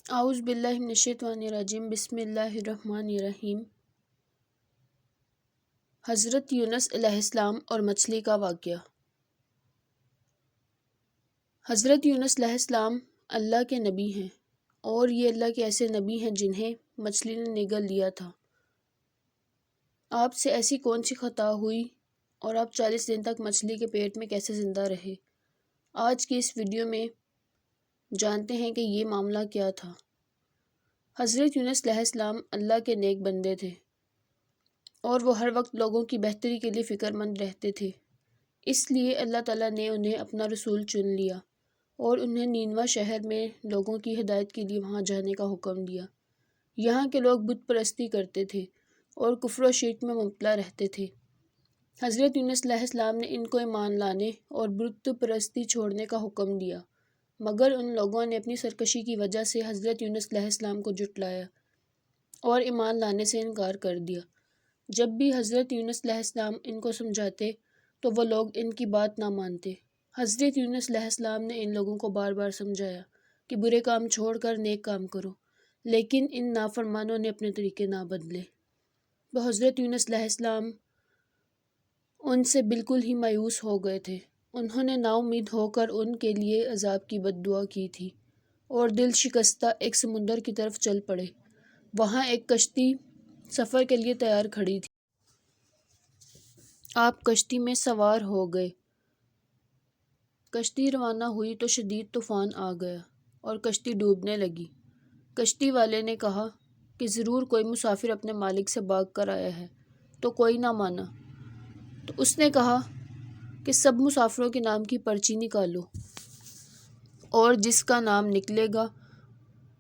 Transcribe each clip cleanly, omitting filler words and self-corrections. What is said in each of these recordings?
اعوذ باللہ من الشیطان الرجیم بسم اللہ الرحمن الرحیم۔ حضرت یونس علیہ السلام اور مچھلی کا واقعہ۔ حضرت یونس علیہ السلام اللہ کے نبی ہیں اور یہ اللہ کے ایسے نبی ہیں جنہیں مچھلی نے نگل لیا تھا۔ آپ سے ایسی کون سی خطا ہوئی اور آپ 40 دن تک مچھلی کے پیٹ میں کیسے زندہ رہے؟ آج کی اس ویڈیو میں جانتے ہیں کہ یہ معاملہ کیا تھا۔ حضرت یونس علیہ السلام اللہ کے نیک بندے تھے اور وہ ہر وقت لوگوں کی بہتری کے لیے فکر مند رہتے تھے۔ اس لیے اللہ تعالیٰ نے انہیں اپنا رسول چن لیا اور انہیں نینوا شہر میں لوگوں کی ہدایت کے لیے وہاں جانے کا حکم دیا۔ یہاں کے لوگ بت پرستی کرتے تھے اور کفر و شرک میں مبتلا رہتے تھے۔ حضرت یونس علیہ السلام نے ان کو ایمان لانے اور بت پرستی چھوڑنے کا حکم دیا، مگر ان لوگوں نے اپنی سرکشی کی وجہ سے حضرت یونس علیہ السلام کو جھٹلایا اور ایمان لانے سے انکار کر دیا۔ جب بھی حضرت یونس علیہ السلام ان کو سمجھاتے تو وہ لوگ ان کی بات نہ مانتے۔ حضرت یونس علیہ السلام نے ان لوگوں کو بار بار سمجھایا کہ برے کام چھوڑ کر نیک کام کرو، لیکن ان نافرمانوں نے اپنے طریقے نہ بدلے۔ تو حضرت یونس علیہ السلام ان سے بالکل ہی مایوس ہو گئے تھے۔ انہوں نے نا امید ہو کر ان کے لیے عذاب کی بد دعا کی تھی اور دل شکستہ ایک سمندر کی طرف چل پڑے۔ وہاں ایک کشتی سفر کے لیے تیار کھڑی تھی۔ آپ کشتی میں سوار ہو گئے۔ کشتی روانہ ہوئی تو شدید طوفان آ گیا اور کشتی ڈوبنے لگی۔ کشتی والے نے کہا کہ ضرور کوئی مسافر اپنے مالک سے بھاگ کر آیا ہے، تو کوئی نہ مانا۔ تو اس نے کہا کہ سب مسافروں کے نام کی پرچی نکالو اور جس کا نام نکلے گا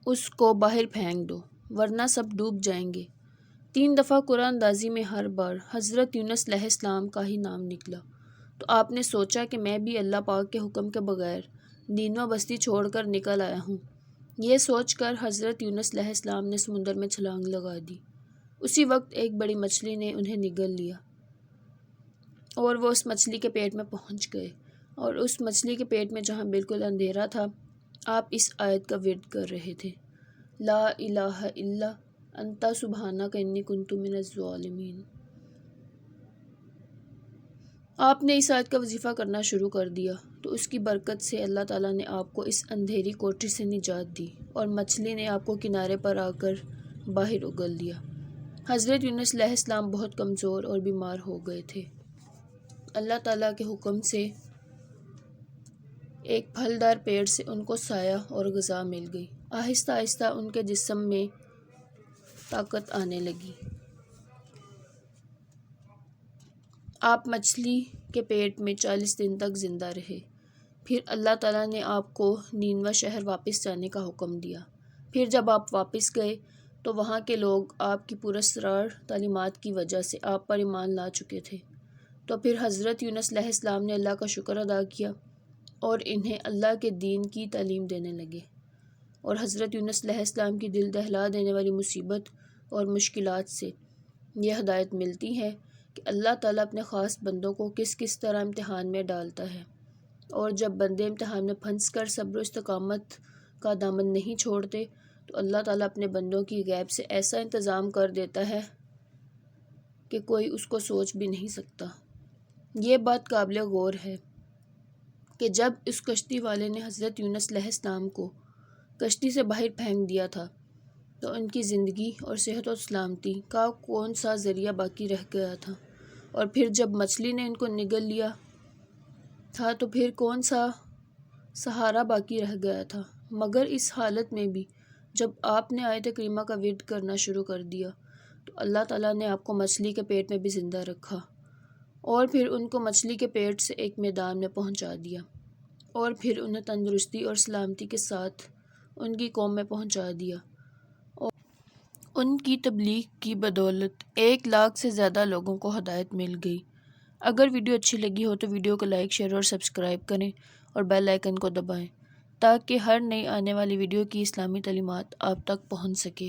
اس کو باہر پھینک دو، ورنہ سب ڈوب جائیں گے۔ 3 دفعہ قرآن اندازی میں ہر بار حضرت یونس علیہ السلام کا ہی نام نکلا۔ تو آپ نے سوچا کہ میں بھی اللہ پاک کے حکم کے بغیر نینوا بستی چھوڑ کر نکل آیا ہوں۔ یہ سوچ کر حضرت یونس علیہ السلام نے سمندر میں چھلانگ لگا دی۔ اسی وقت ایک بڑی مچھلی نے انہیں نگل لیا اور وہ اس مچھلی کے پیٹ میں پہنچ گئے، اور اس مچھلی کے پیٹ میں جہاں بالکل اندھیرا تھا، آپ اس آیت کا ورد کر رہے تھے، لا الہ الا انت سبحانک انی کنت من الظالمین۔ آپ نے اس آیت کا وظیفہ کرنا شروع کر دیا تو اس کی برکت سے اللہ تعالیٰ نے آپ کو اس اندھیری کوٹری سے نجات دی اور مچھلی نے آپ کو کنارے پر آ کر باہر اگل دیا۔ حضرت یونس علیہ السلام بہت کمزور اور بیمار ہو گئے تھے۔ اللہ تعالیٰ کے حکم سے ایک پھلدار پیڑ سے ان کو سایہ اور غذا مل گئی۔ آہستہ آہستہ ان کے جسم میں طاقت آنے لگی۔ آپ مچھلی کے پیٹ میں 40 دن تک زندہ رہے۔ پھر اللہ تعالیٰ نے آپ کو نینوا شہر واپس جانے کا حکم دیا۔ پھر جب آپ واپس گئے تو وہاں کے لوگ آپ کی پراسرار تعلیمات کی وجہ سے آپ پر ایمان لا چکے تھے۔ تو پھر حضرت یونس علیہ السلام نے اللہ کا شکر ادا کیا اور انہیں اللہ کے دین کی تعلیم دینے لگے، اور حضرت یونس علیہ السلام کی دل دہلا دینے والی مصیبت اور مشکلات سے یہ ہدایت ملتی ہے کہ اللہ تعالیٰ اپنے خاص بندوں کو کس کس طرح امتحان میں ڈالتا ہے، اور جب بندے امتحان میں پھنس کر صبر و استقامت کا دامن نہیں چھوڑتے تو اللہ تعالیٰ اپنے بندوں کی غیب سے ایسا انتظام کر دیتا ہے کہ کوئی اس کو سوچ بھی نہیں سکتا۔ یہ بات قابل غور ہے کہ جب اس کشتی والے نے حضرت یونس علیہ السلام کو کشتی سے باہر پھینک دیا تھا تو ان کی زندگی اور صحت و سلامتی کا کون سا ذریعہ باقی رہ گیا تھا، اور پھر جب مچھلی نے ان کو نگل لیا تھا تو پھر کون سا سہارا باقی رہ گیا تھا۔ مگر اس حالت میں بھی جب آپ نے آیت کریمہ کا ورد کرنا شروع کر دیا تو اللہ تعالیٰ نے آپ کو مچھلی کے پیٹ میں بھی زندہ رکھا، اور پھر ان کو مچھلی کے پیٹ سے ایک میدان میں پہنچا دیا، اور پھر انہیں تندرستی اور سلامتی کے ساتھ ان کی قوم میں پہنچا دیا، اور ان کی تبلیغ کی بدولت 1 لاکھ سے زیادہ لوگوں کو ہدایت مل گئی۔ اگر ویڈیو اچھی لگی ہو تو ویڈیو کو لائک، شیئر اور سبسکرائب کریں اور بیل آئیکن کو دبائیں تاکہ ہر نئی آنے والی ویڈیو کی اسلامی تعلیمات آپ تک پہنچ سکے۔